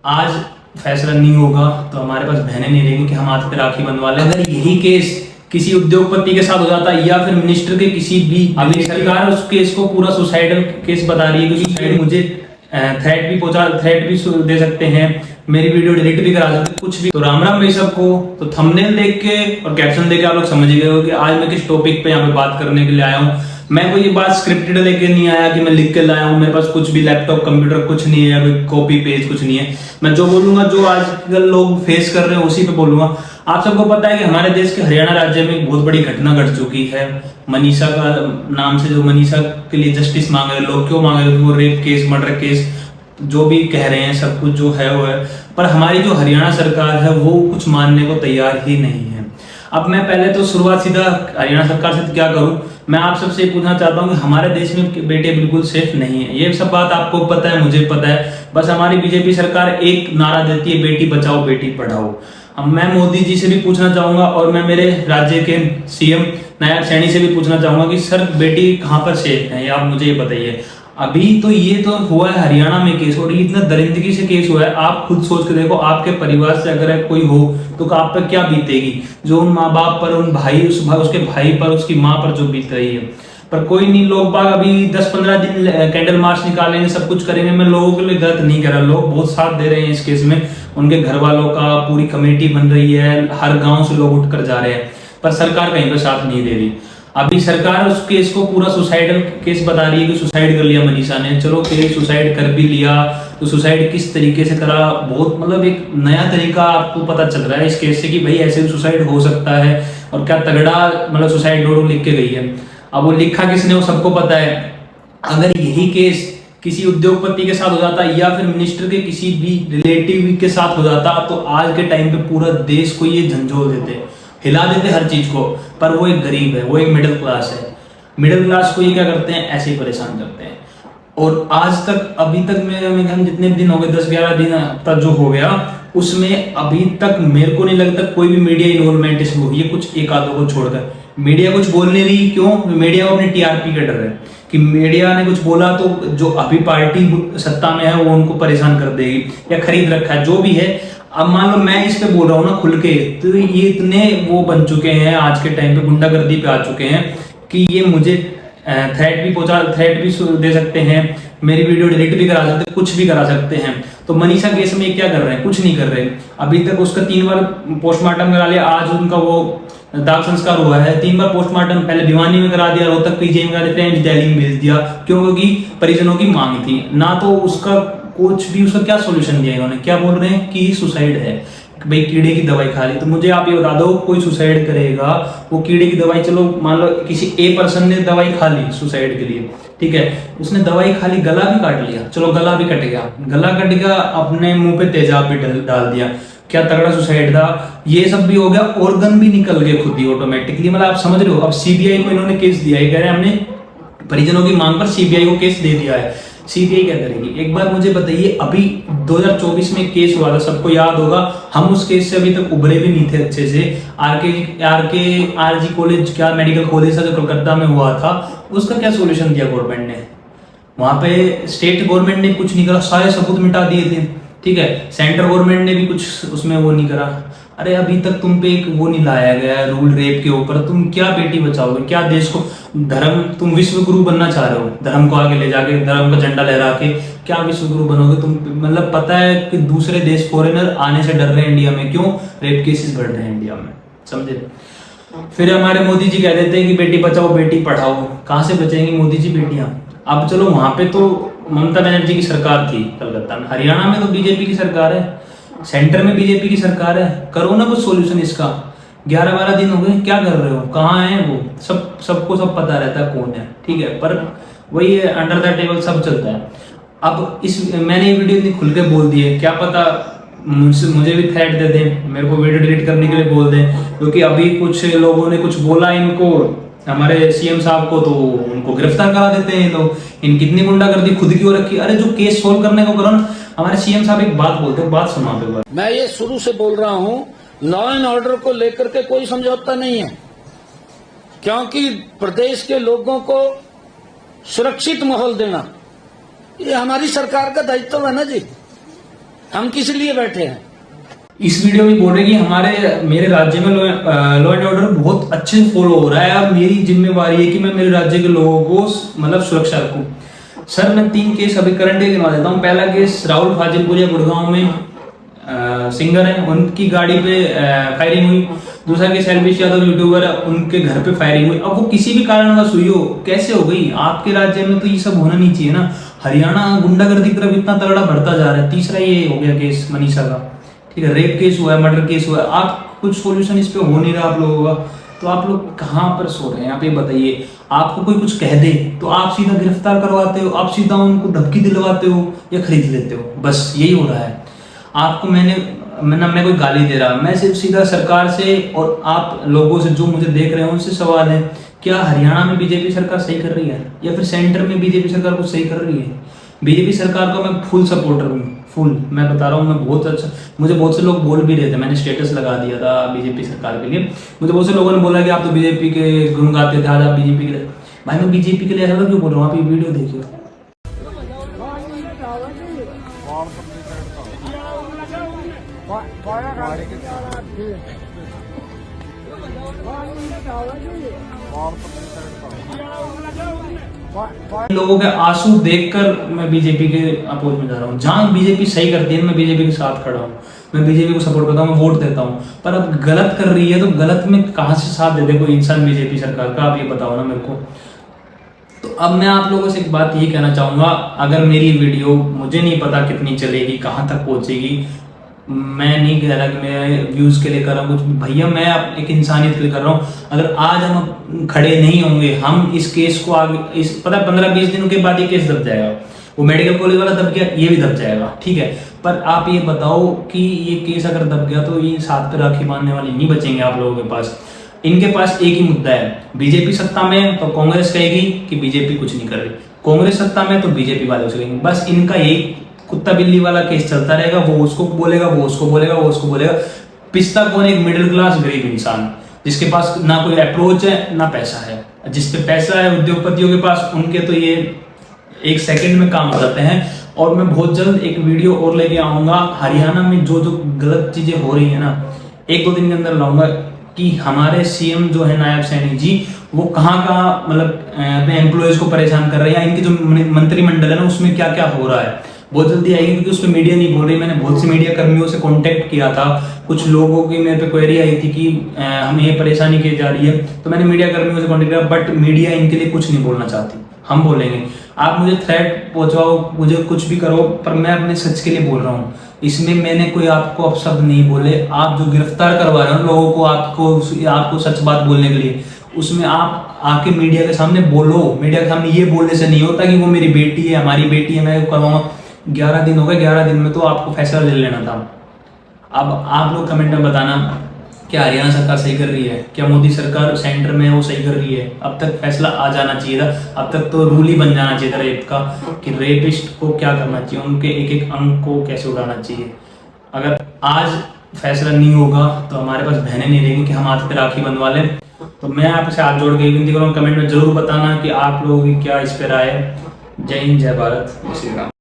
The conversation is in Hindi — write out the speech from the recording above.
आज फैसला नहीं होगा तो हमारे पास बहनें नहीं रहेंगी कि हम हाथ पे राखी बंधवा लें। अगर यही केस किसी उद्योगपति के साथ हो जाता या फिर मिनिस्टर के किसी भी, अभी सरकार उस केस को पूरा सुसाइडल केस बता रही है क्योंकि मुझे थ्रेट भी दे सकते हैं, मेरी वीडियो डिलीट भी करा सकते हैं, कुछ भी। तो राम राम भाई सबको। तो थंबनेल देख के और कैप्शन देख के आप लोग समझ गए हो कि आज मैं किस टॉपिक पे यहाँ पे बात करने के लिए आया हूँ। मैं कोई ये बात स्क्रिप्टेड लेके नहीं आया कि मैं लिख के लाया हूँ, मेरे पास कुछ भी लैपटॉप कंप्यूटर कुछ नहीं है, कोई कॉपी पेज कुछ नहीं है। मैं जो बोलूंगा, जो आजकल लोग फेस कर रहे हैं उसी पे बोलूंगा। आप सबको पता है कि हमारे देश के हरियाणा राज्य में एक बहुत बड़ी घटना घट चुकी है। मनीषा का नाम से, जो मनीषा के लिए जस्टिस मांग रहे लोग, क्यों मांग रहे थे? वो रेप केस, मर्डर केस जो भी कह रहे हैं, सब कुछ जो है वो है, पर हमारी जो हरियाणा सरकार है वो कुछ मानने को तैयार ही नहीं है। अब मैं पहले तो शुरुआत सीधा हरियाणा सरकार से क्या करूं, मैं आप सबसे पूछना चाहता हूं कि हमारे देश में बेटे बिल्कुल सेफ नहीं है। ये सब बात आपको पता है, मुझे पता है। बस हमारी बीजेपी सरकार एक नारा देती है, बेटी बचाओ बेटी पढ़ाओ। अब मैं मोदी जी से भी पूछना चाहूंगा और मैं मेरे राज्य के सीएम नायब सैनी से भी पूछना चाहूंगा कि सर बेटी कहाँ पर सेफ है, आप मुझे ये बताइए। अभी तो ये तो हुआ है हरियाणा में केस, और ये इतना दरिंदगी से केस हुआ है। आप खुद सोच के देखो, आपके परिवार से अगर कोई हो तो आप पर क्या बीतेगी, जो उन माँ बाप पर, उन भाई, उसके भाई पर, उसकी माँ पर जो बीत रही है। पर कोई नहीं, लोग बाग अभी 10-15 दिन कैंडल मार्च निकालेंगे, सब कुछ करेंगे। मैं लोगों के लिए गलत नहीं कर रहा, लोग बहुत साथ दे रहे हैं इस केस में, उनके घर वालों का पूरी कमेटी बन रही है, हर गाँव से लोग उठकर जा रहे हैं, पर सरकार कहीं पर साथ नहीं दे रही। अभी सरकार उस केस को पूरा सुसाइडल केस बता रही है कि सुसाइड कर लिया मनीषा ने। चलो केस सुसाइड कर भी लिया तो सुसाइड किस तरीके से करा, बहुत मतलब एक नया तरीका आपको पता चल रहा है इस केस से कि भाई ऐसे सुसाइड हो सकता है, और क्या तगड़ा मतलब सुसाइड नोट लिख के गई है। अब वो लिखा किसने वो सबको पता है। अगर यही केस किसी उद्योगपति के साथ हो जाता या फिर मिनिस्टर के किसी भी रिलेटिव के साथ हो जाता तो आज के टाइम पे पूरा देश को ये झंझोर देते, हिला देते हर चीज को। पर वो एक गरीब है, वो एक मिडिल क्लास है। मिडिल क्लास को ये क्या करते हैं, ऐसे ही परेशान करते हैं। और आज तक, अभी तक हम जितने दिन हो गए, 10-11 दिन तक जो हो गया, उसमें अभी तक मेरे को नहीं लगता कोई भी मीडिया इन्वॉल्वमेंट इसमें हुई है, कुछ एक आधों को छोड़कर। मीडिया कुछ बोल नहीं रही, क्यों? मीडिया को अपने टीआरपी का डर है कि मीडिया ने कुछ बोला तो जो अभी पार्टी सत्ता में है वो उनको परेशान कर देगी या खरीद रखा है, जो भी है। अब मान लो मैं इस पे बोल रहा हूँ ना खुल के, तो ये इतने वो बन चुके हैं आज के टाइम पे, गुंडागर्दी पे आ चुके हैं कि ये मुझे थ्रेट भी दे सकते हैं, मेरी वीडियो डिलीट भी करा सकते हैं, कुछ भी करा सकते हैं। तो मनीषा केस में क्या कर रहे हैं? कुछ नहीं कर रहे। अभी तक उसका 3 बार पोस्टमार्टम करा लिया, आज उनका वो दाह संस्कार हुआ है। 3 बार पोस्टमार्टम, पहले भिवानी में करा दिया, रोहतक पीजीआई में करा दिया, फिर दिल्ली में भेज दिया। क्यों? क्योंकि परिजनों की मांग थी ना। तो उसका कुछ भी, उसका क्या सोल्यूशन दिया इन्होंने? क्या बोल रहे हैं कि सुसाइड है, भाई कीड़े की दवाई खा ली। तो मुझे आप ये बता दो, कोई सुसाइड करेगा वो कीड़े की दवाई, चलो मान लो किसी ए पर्सन ने दवाई खा ली सुसाइड के लिए, ठीक है, उसने दवाई खा ली, गला भी काट लिया, चलो गला भी कट गया, अपने मुंह पे तेजाब भी डाल दिया, क्या तगड़ा सुसाइड था। ये सब भी हो गया, ऑर्गन भी निकल गए खुद ही ऑटोमेटिकली। मतलब आप समझ रहे हो। अब सीबीआई को इन्होंने केस दिया है, कह रहे हैं हमने परिजनों की मांग पर सीबीआई को केस दे दिया है। सीबीआई क्या करेगी? एक बार मुझे बताइए, अभी 2024 में केस हुआ था, सबको याद होगा, हम उस केस से अभी तक उभरे भी नहीं थे अच्छे से। आरजी कॉलेज, क्या मेडिकल कॉलेज था जो कोलकाता में हुआ था, उसका क्या सोल्यूशन दिया गवर्नमेंट ने? वहां पे स्टेट गवर्नमेंट ने कुछ नहीं करा, सारे सबूत मिटा दिए थे, ठीक है। सेंट्रल गवर्नमेंट ने भी कुछ उसमें वो नहीं करा। अरे अभी तक तुम पे एक वो नहीं लाया गया रूल रेप के ऊपर, तुम क्या बेटी बचाओगे? क्या देश को धर्म, तुम विश्व गुरु बनना चाह रहे हो, धर्म को आगे ले जाके, धर्म का झंडा लहरा के क्या विश्व गुरु बनोगे तुम? मतलब पता है कि दूसरे देश फॉरेनर आने से डर रहे हैं इंडिया में, क्यों? रेप केसेस बढ़ रहे हैं इंडिया में, समझे। फिर हमारे मोदी जी कह देते हैं कि बेटी बचाओ बेटी पढ़ाओ। कहाँ से बचेंगी मोदी जी बेटियां? अब चलो वहां पे तो ममता बनर्जी की सरकार थी कलकत्ता में, हरियाणा में तो बीजेपी की सरकार है, सेंटर में बीजेपी की सरकार है। करो ना कुछ सोल्यूशन इसका। 11-12 दिन हो गए, क्या कर रहे हो? कहाँ है वो? सबको सब पता रहता है कौन है, ठीक है, पर वही है, अंडर द टेबल सब चलता है। अब मैंने ये वीडियो इतनी खुल के बोल दी है, क्या पता मुझे भी थ्रेट दे दें, मेरे को वीडियो डिलीट करने के लिए बोल दें, क्योंकि अभी कुछ लोगों ने कुछ बोला इनको, हमारे सीएम साहब को, तो उनको गिरफ्तार करा देते हैं ये लोग। इनकी कितनी गुंडागर्दी खुद की हो रखी। अरे जो केस सोल्व करने को करो ना। हमारे सीएम साहब एक बात बोलते हैं, बात सुना दो। मैं ये शुरू से बोल रहा हूं, लॉ एंड ऑर्डर को लेकर के कोई समझौता नहीं है, क्योंकि प्रदेश के लोगों को सुरक्षित माहौल देना ये हमारी सरकार का दायित्व है ना जी। हम किस लिए बैठे हैं? इस वीडियो में बोल रहे कि मेरे राज्य में लॉ एंड ऑर्डर बहुत अच्छे से फॉलो हो रहा है। अब मेरी जिम्मेवारी है कि मैं मेरे राज्य के लोगों को मतलब सुरक्षा रखूं। सर मैं 3 केस अभी करंट गिनवा देता हूँ। पहला केस राहुल फाजिलपुरिया गुड़गांव में सिंगर है, उनकी गाड़ी पे फायरिंग हुई। दूसरा केस एलबीश यादव यूट्यूबर है, उनके घर पे फायरिंग हुई। अब वो किसी भी कारणवश हुई हो, कैसे हो गई? आपके राज्य में तो ये सब होना नहीं चाहिए ना। हरियाणा गुंडागर्दी की तरफ इतना तगड़ा बढ़ता जा रहा है। तीसरा ये हो गया केस मनीषा का, ठीक है, रेप केस हुआ है, मर्डर केस हुआ है। आप कुछ सोल्यूशन इस पे हो नहीं रहा आप लोगों का, तो आप लोग कहाँ पर सो रहे हैं? आप ये बताइए। आपको कोई कुछ कह दे तो आप सीधा गिरफ्तार करवाते हो, आप सीधा उनको धमकी दिलवाते हो या खरीद लेते हो, बस यही हो रहा है। आपको मैं कोई गाली दे रहा, मैं सिर्फ सीधा सरकार से और आप लोगों से जो मुझे देख रहे हैं उनसे सवाल है, क्या हरियाणा में बीजेपी सरकार सही कर रही है या फिर सेंटर में बीजेपी सरकार कुछ सही कर रही है? बीजेपी सरकार का मैं फुल सपोर्टर हूँ, फुल। मैं बता रहा हूँ, मैं बहुत अच्छा, मुझे बहुत से लोग बोल भी रहे थे, मैंने स्टेटस लगा दिया था बीजेपी सरकार के लिए। मुझे बहुत से लोगों ने बोला कि आप तो बीजेपी के गुण गाते थे, आज आप बीजेपी के लिए। भाई मैं बीजेपी के लिए ऐसा क्यों बोल रहा हूँ? आप ये वीडियो देखिए। लोगों के आंसू देखकर मैं बीजेपी के अपोज में जा रहा हूँ। जहां बीजेपी सही करती है मैं बीजेपी के साथ खड़ा हूँ, मैं बीजेपी को सपोर्ट करता हूँ, मैं वोट देता हूँ। पर अब गलत कर रही है तो गलत में कहां से साथ दे दे कोई इंसान बीजेपी सरकार का? आप ये बताओ ना मेरे को। तो अब मैं आप लोगों से एक बात यही कहना चाहूंगा, अगर मेरी वीडियो, मुझे नहीं पता कितनी चलेगी, कहां तक पहुंचेगी, मैं नहीं कह रहा कि मैं व्यूज के लिए कर रहा हूँ कुछ, भैया मैं एक इंसानियत के लिए कर रहा हूँ। अगर आज हम खड़े नहीं होंगे, हम इस केस को आगे पता 15-20 दिनों के बाद ये केस दब जाएगा। वो मेडिकल कॉलेज वाला दब गया, ये भी दब जाएगा, ठीक है। पर आप ये बताओ कि ये केस अगर दब गया तो ये साथ पे राखी बांधने वाले नहीं बचेंगे आप लोगों के पास। इनके पास एक ही मुद्दा है, बीजेपी सत्ता में तो कांग्रेस कहेगी कि बीजेपी कुछ नहीं कर रही, कांग्रेस सत्ता में तो बीजेपी वाले उसे कहेंगे। बस इनका यही कुत्ता बिल्ली वाला केस चलता रहेगा। वो उसको बोलेगा, वो उसको बोलेगा, वो उसको बोलेगा। पिसता कौन? एक मिडिल क्लास गरीब इंसान, जिसके पास ना कोई अप्रोच है ना पैसा है। जिस पे पैसा है उद्योगपतियों के पास, उनके तो ये 1 सेकंड में काम हो जाते हैं। और मैं बहुत जल्द एक वीडियो और लेके आऊंगा हरियाणा में जो जो गलत चीजें हो रही है ना, 1-2 दिन के अंदर लाऊंगा कि हमारे सीएम जो है नायब सैनी जी, वो कहाँ मतलब अपने एम्प्लॉयज को परेशान कर रहे हैं, या इनके जो मंत्रिमंडल है ना उसमें क्या क्या हो रहा है। बहुत जल्दी आएगी, क्योंकि उस पर मीडिया नहीं बोल रही। मैंने बहुत से मीडिया कर्मियों से कांटेक्ट किया था, कुछ लोगों की मेरे पे क्वेरी आई थी कि हमें ये परेशानी की जा रही है, तो मैंने मीडिया कर्मियों से कांटेक्ट किया, बट मीडिया इनके लिए कुछ नहीं बोलना चाहती। हम बोलेंगे, आप मुझे थ्रेट पहुंचाओ, मुझे कुछ भी करो, पर मैं अपने सच के लिए बोल रहा हूँ। इसमें मैंने कोई आपको अपशब्द नहीं बोले। आप जो गिरफ्तार करवा रहे हो लोगों को, आपको सच बात बोलने के लिए, उसमें आप आके मीडिया के सामने बोलो। मीडिया के सामने ये बोलने से नहीं होता कि वो मेरी बेटी है, हमारी बेटी है, मैं करवाऊंगा। 11 दिन हो गए, 11 दिन में तो आपको फैसला ले लेना था। अब आप लोग कमेंट में बताना, क्या हरियाणा सरकार सही कर रही है? क्या मोदी सरकार सेंटर में वो सही कर रही है? अब तक फैसला आ जाना चाहिए था। अब तक तो रूल ही बन जाना चाहिए था रेप का, कि रेपिस्ट को क्या करना चाहिए, उनके एक अंक को कैसे उड़ाना चाहिए। अगर आज फैसला नहीं होगा तो हमारे पास बहनें नहीं रहेंगी कि हम हाथ पे राखी बंधवा लें। तो मैं आपसे हाथ जोड़ के विनती करूँगा, कमेंट में जरूर बताना कि आप लोगों की क्या इस पर राय है। जय हिंद, जय भारत, जय श्री राम।